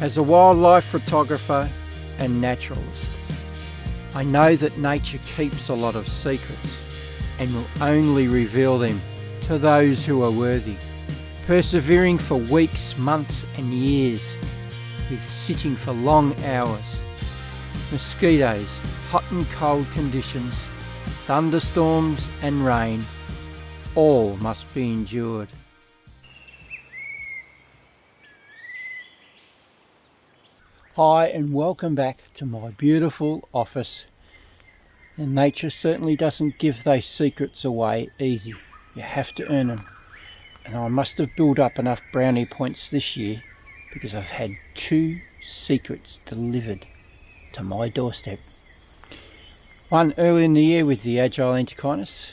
As a wildlife photographer and naturalist, I know that nature keeps a lot of secrets and will only reveal them to those who are worthy, persevering for weeks, months and years, with sitting for long hours, mosquitoes, hot and cold conditions, thunderstorms and rain, all must be endured. Hi and welcome back to my beautiful office. And nature certainly doesn't give those secrets away easy. You have to earn them. And I must have built up enough brownie points this year because I've had 2 secrets delivered to my doorstep. One early in the year with the agile antechinus,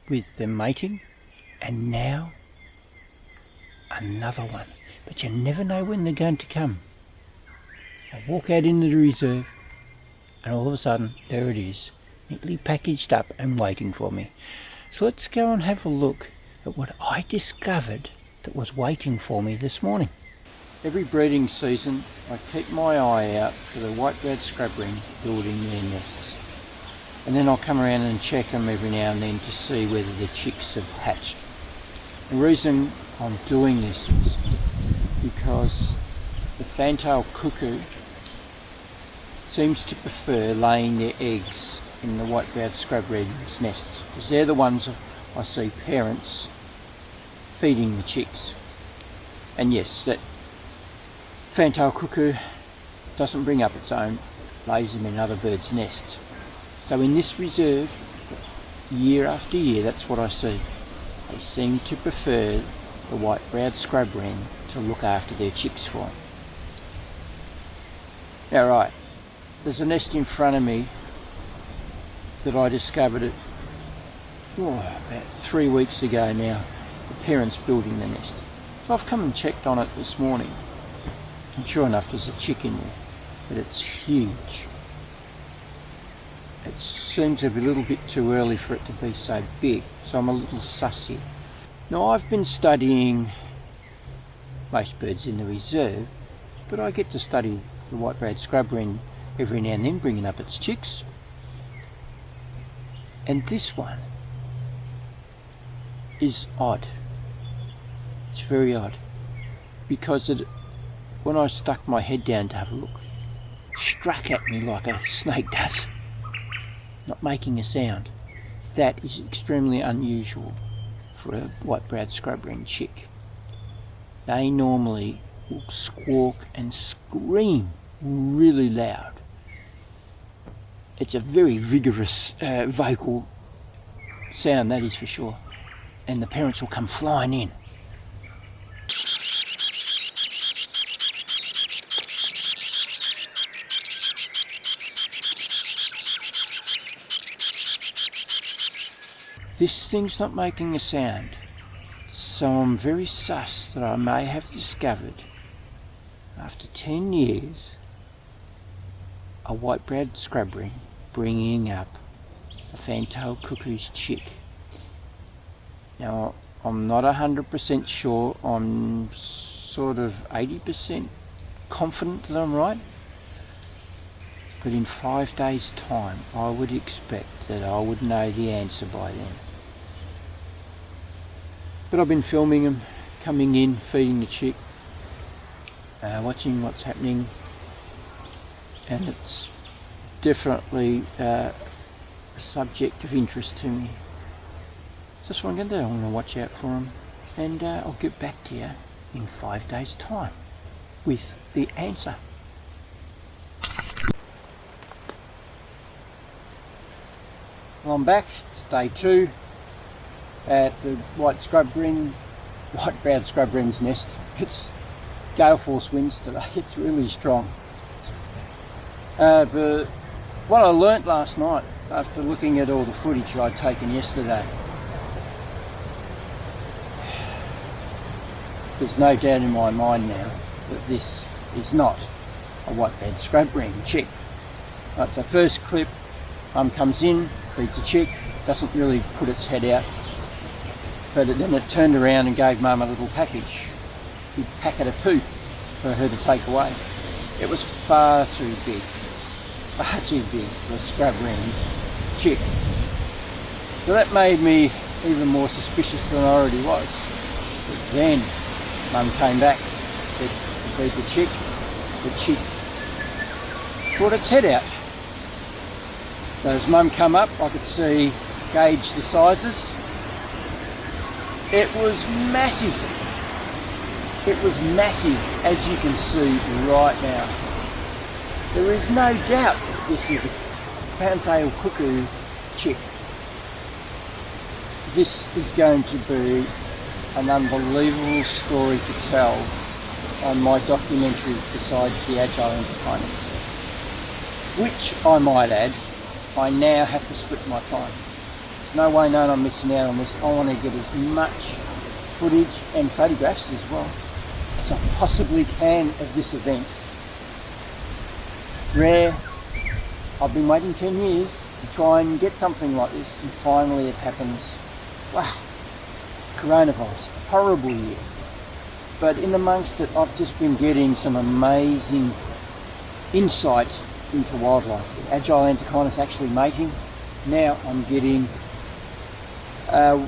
with the mating, and now another one. But you never know when they're going to come. I walk out into the reserve and all of a sudden there it is, neatly packaged up and waiting for me. So let's go and have a look at what I discovered that was waiting for me this morning. Every breeding season I keep my eye out for the White Browed Scrubwren building their nests, and then I'll come around and check them every now and then to see whether the chicks have hatched. The reason I'm doing this is because the Fantail Cuckoo seems to prefer laying their eggs in the White Browed Scrubwren's nests, because they're the ones I see parents feeding the chicks. And yes, that Fantail Cuckoo doesn't bring up its own, lays them in other birds' nests. So in this reserve, year after year, that's what I see. They seem to prefer the White Browed Scrubwren to look after their chicks for them. Now right, there's a nest in front of me that I discovered about 3 weeks ago now. The parents building the nest. So I've come and checked on it this morning, and sure enough there's a chick in there, but it's huge. It seems to be a little bit too early for it to be so big, so I'm a little sus here. Now I've been studying most birds in the reserve, but I get to study the White Browed Scrubwren every now and then, bringing up its chicks. And this one is odd. It's very odd, because when I stuck my head down to have a look, it struck at me like a snake does, not making a sound. That is extremely unusual for a White Browed Scrubwren chick. They normally will squawk and scream really loud. It's a very vigorous vocal sound, that is for sure. And the parents will come flying in. This thing's not making a sound, so I'm very sus that I may have discovered, after 10 years, a White Browed Scrubwren bringing up a Fantail Cuckoo's chick. Now I'm not 100% sure, I'm sort of 80% confident that I'm right, but in 5 days time I would expect that I would know the answer by then. But I've been filming them coming in, feeding the chick, watching what's happening, and it's definitely a subject of interest to me. So that's what I'm going to do. I'm going to watch out for them, and I'll get back to you in 5 days time with the answer. Well, I'm back. It's day 2 at the White Browed Scrubwren's nest. It's gale force winds today. It's really strong. But what I learnt last night after looking at all the footage I'd taken yesterday, there's no doubt in my mind now that this is not a White Browed Scrubwren chick. Right, so first clip, comes in, feeds a chick, doesn't really put its head out, but then it turned around and gave Mum a little package, big packet of poo for her to take away. It was far too big for a scrubwren chick. So that made me even more suspicious than I already was. But then Mum came back to feed the chick. The chick put its head out. So as Mum come up, I could gauge the sizes. It was massive. It was massive, as you can see right now. There is no doubt that this is a Fantail Cuckoo chick. This is going to be an unbelievable story to tell on my documentary besides the Agile Entertainment, which I might add, I now have to split my time. There's no way known I'm missing out on this. I want to get as much footage and photographs as well as I possibly can of this event. Rare. I've been waiting 10 years to try and get something like this, and finally it happens. Wow, coronavirus, horrible year. But in amongst it, I've just been getting some amazing insight into wildlife. The Agile Antechinus actually mating. Now I'm getting a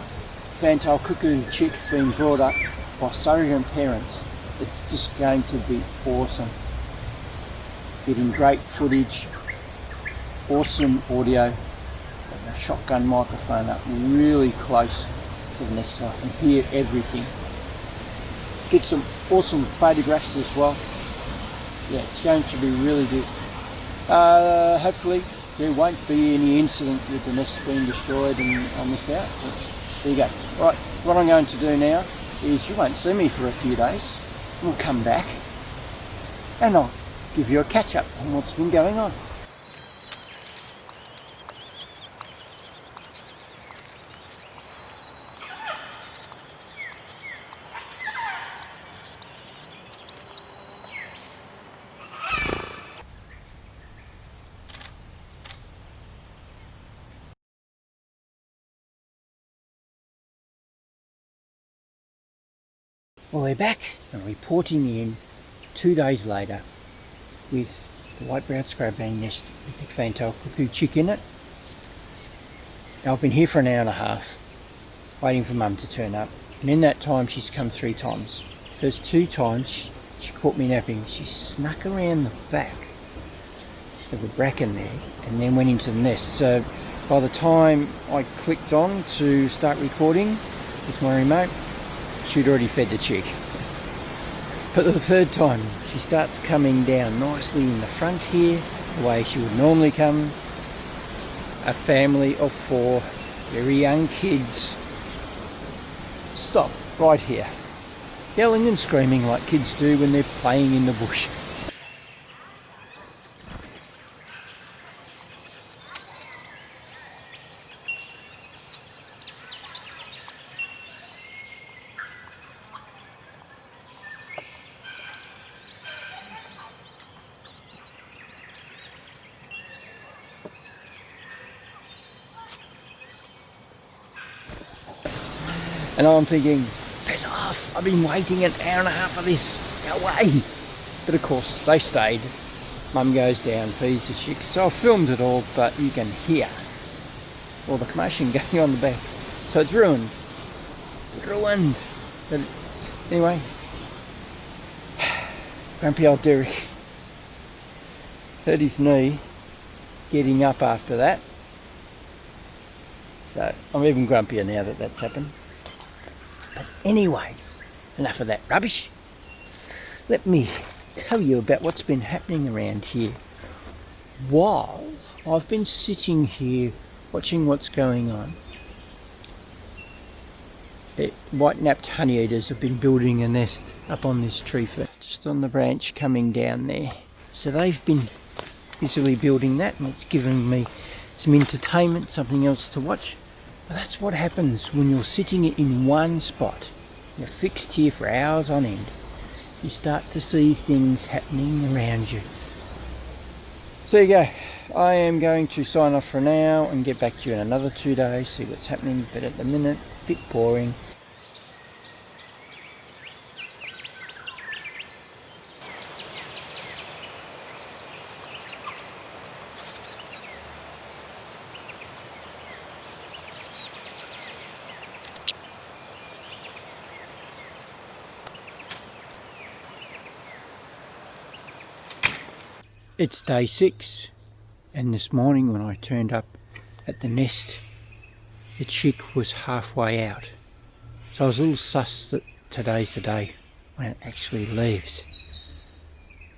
Fantail Cuckoo chick being brought up by surrogate parents. It's just going to be awesome. Getting great footage, awesome audio, a shotgun microphone up really close to the nest so I can hear everything. Get some awesome photographs as well. Yeah, it's going to be really good. Hopefully there won't be any incident with the nest being destroyed and I miss out. But there you go. Right, what I'm going to do now is you won't see me for a few days. We'll come back and I'll give you a catch up on what's been going on. Well, we're back and reporting in 2 days later with the White Browed Scrubwren nest with the Fantail Cuckoo chick in it. Now, I've been here for an hour and a half waiting for Mum to turn up, and in that time she's come 3 times. First 2 times she caught me napping. She snuck around the back of the bracken there and then went into the nest. So by the time I clicked on to start recording with my remote, she'd already fed the chick. But the 3rd time she starts coming down nicely in the front here, the way she would normally come. A family of 4 very young kids stop right here, yelling and screaming like kids do when they're playing in the bush. And I'm thinking, piss off, I've been waiting an hour and a half for this, go away. But of course, they stayed. Mum goes down, feeds the chicks. So I filmed it all, but you can hear all the commotion going on in the back. So it's ruined. It's ruined. But anyway, grumpy old Derek hurt his knee getting up after that. So I'm even grumpier now that that's happened. But anyways, enough of that rubbish. Let me tell you about what's been happening around here while I've been sitting here watching what's going on. White-napped honeyeaters have been building a nest up on this tree, just on the branch coming down there. So they've been busily building that, and it's given me some entertainment, something else to watch. But that's what happens when you're sitting in one spot. You're fixed here for hours on end. You start to see things happening around you. So there you go. I am going to sign off for now and get back to you in another 2 days, see what's happening. But at the minute, a bit boring. It's day 6, and this morning when I turned up at the nest, the chick was halfway out. So I was a little sus that today's the day when it actually leaves.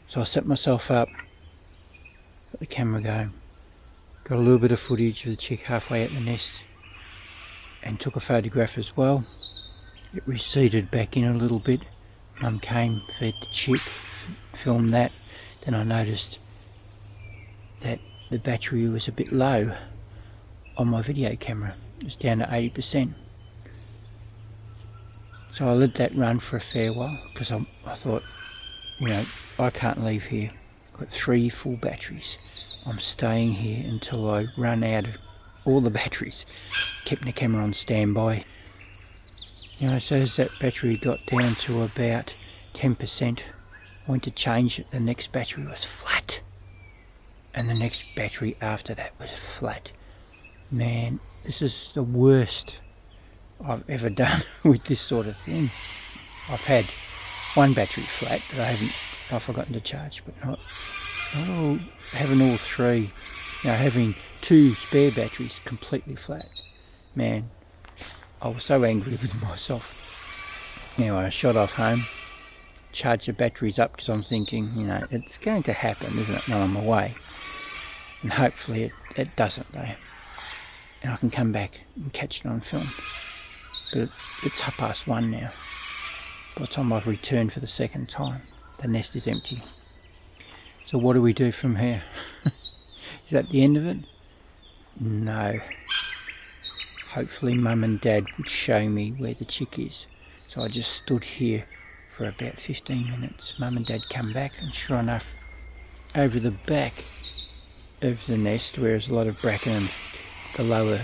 So I set myself up, got the camera going, got a little bit of footage of the chick halfway at the nest, and took a photograph as well. It receded back in a little bit. Mum came, fed the chick, filmed that. Then I noticed that the battery was a bit low on my video camera. It was down to 80%. So I let that run for a fair while, because I thought, you know, I can't leave here. I've got 3 full batteries. I'm staying here until I run out of all the batteries. Kept the camera on standby. You know, so as that battery got down to about 10%, I went to change it. The next battery was flat. And the next battery after that was flat. Man, this is the worst I've ever done with this sort of thing. I've had one battery flat that I've forgotten to charge, but not having all 3. You know, having 2 spare batteries completely flat. Man, I was so angry with myself. Anyway, I shot off home, charged the batteries up, because I'm thinking, you know, it's going to happen, isn't it, when I'm away? And hopefully it doesn't, though. And I can come back and catch it on film. But it's 1:30 now. By the time I've returned for the second time, the nest is empty. So what do we do from here? Is that the end of it? No. Hopefully Mum and Dad would show me where the chick is. So I just stood here for about 15 minutes. Mum and Dad come back, and sure enough, over the back of the nest, where there's a lot of bracken and the lower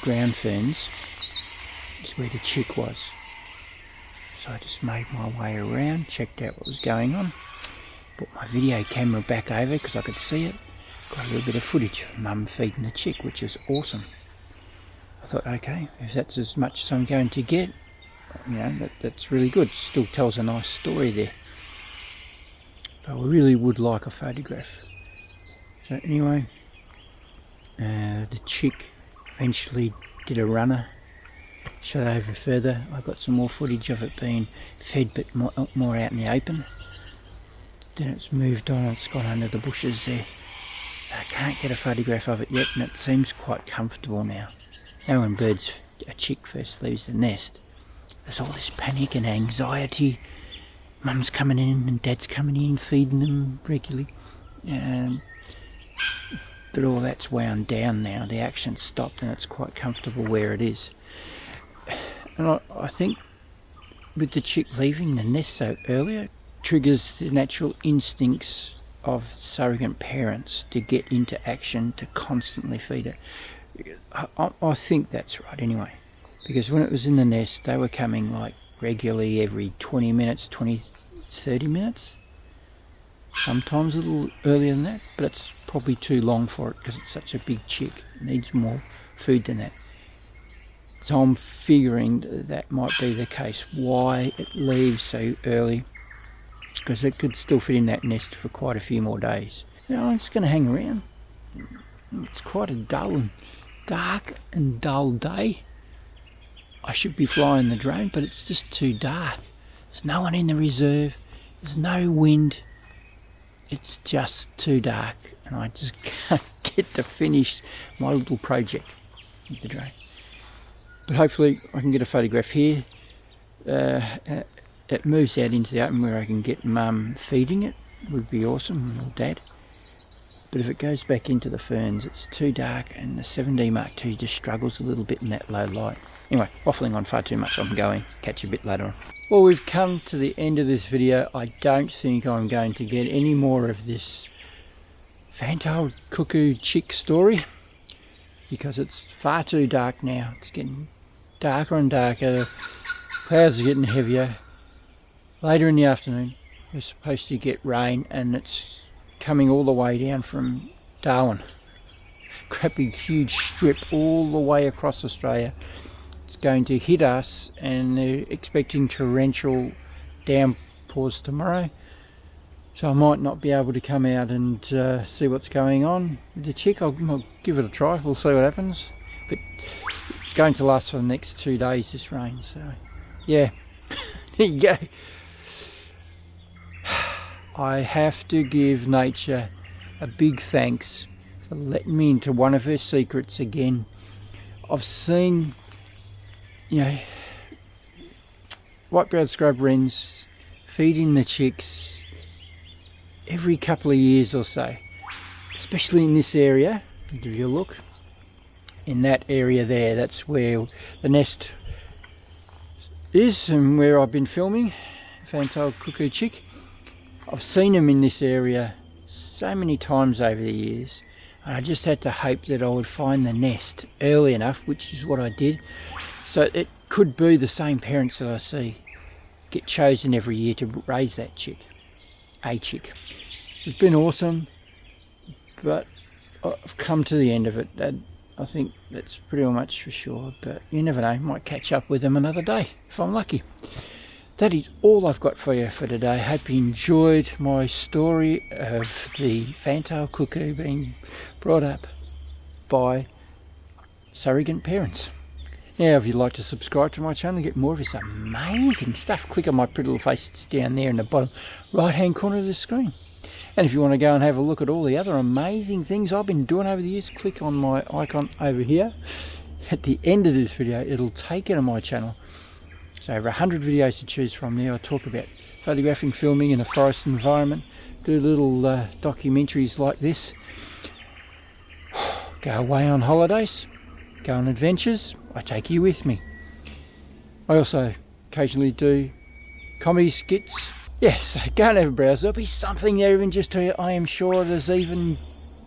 ground ferns, is where the chick was. So I just made my way around, checked out what was going on, put my video camera back over because I could see it, got a little bit of footage of Mum feeding the chick, which is awesome. I thought, okay, if that's as much as I'm going to get, you know, that's really good. Still tells a nice story there. But I really would like a photograph. So anyway, the chick eventually did a runner, shot over further. I got some more footage of it being fed, but more out in the open. Then it's moved on, it's gone under the bushes there. I can't get a photograph of it yet, and it seems quite comfortable now. Now when a chick first leaves the nest, there's all this panic and anxiety. Mum's coming in and Dad's coming in, feeding them regularly. But all that's wound down now. The action's stopped and it's quite comfortable where it is. And I think with the chick leaving the nest so early, triggers the natural instincts of surrogate parents to get into action to constantly feed it. I think that's right anyway, because when it was in the nest they were coming like regularly every 20 minutes, 30 minutes, sometimes a little earlier than that, but it's probably too long for it because it's such a big chick. It needs more food than that. So I'm figuring that might be the case, why it leaves so early, because it could still fit in that nest for quite a few more days. Now I'm just going to hang around. It's quite a dark and dull day. I should be flying the drone, but it's just too dark. There's no one in the reserve, there's no wind, it's just too dark, and I just can't get to finish my little project with the drone. But hopefully I can get a photograph here. It moves out into the open where I can get Mum feeding it, would be awesome, or Dad. But if it goes back into the ferns, it's too dark, and the 7D Mark II just struggles a little bit in that low light. Anyway, waffling on far too much, I'm going. Catch you a bit later on. Well, we've come to the end of this video. I don't think I'm going to get any more of this Fantail Cuckoo chick story, because it's far too dark now. It's getting darker and darker. Clouds are getting heavier. Later in the afternoon, we're supposed to get rain, and it's coming all the way down from Darwin. Crappy huge strip all the way across Australia. It's going to hit us, and they're expecting torrential downpours tomorrow. So I might not be able to come out and see what's going on with the chick. I'll give it a try, we'll see what happens. But it's going to last for the next 2 days, this rain, so yeah. There you go. I have to give nature a big thanks for letting me into one of her secrets again. I've seen, you know, white browed scrubwrens feeding the chicks every couple of years or so, especially in this area. I'll give you a look. In that area there, that's where the nest is and where I've been filming Fantail Cuckoo chick. I've seen them in this area so many times over the years, and I just had to hope that I would find the nest early enough, which is what I did. So it could be the same parents that I see get chosen every year to raise that chick, a chick. It's been awesome, but I've come to the end of it. I think that's pretty much for sure, but you never know, might catch up with them another day if I'm lucky. That is all I've got for you for today. Hope you enjoyed my story of the Fantail Cuckoo being brought up by surrogate parents. Now, if you'd like to subscribe to my channel and get more of this amazing stuff, click on my pretty little face. It's down there in the bottom right hand corner of the screen. And if you want to go and have a look at all the other amazing things I've been doing over the years, click on my icon over here. At the end of this video, it'll take you to my channel. So over 100 videos to choose from there. I talk about photographing, filming in a forest environment, do little documentaries like this, go away on holidays, go on adventures, I take you with me. I also occasionally do comedy skits. Yes, so go and have a browse. There'll be something there even just to, I am sure there's even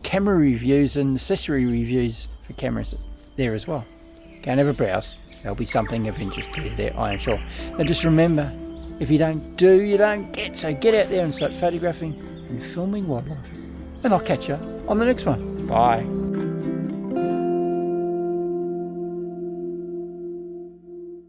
camera reviews and accessory reviews for cameras there as well. Go and have a browse. There'll be something of interest to you there, I am sure. And just remember, if you don't do, you don't get. So get out there and start photographing and filming wildlife. And I'll catch you on the next one. Bye.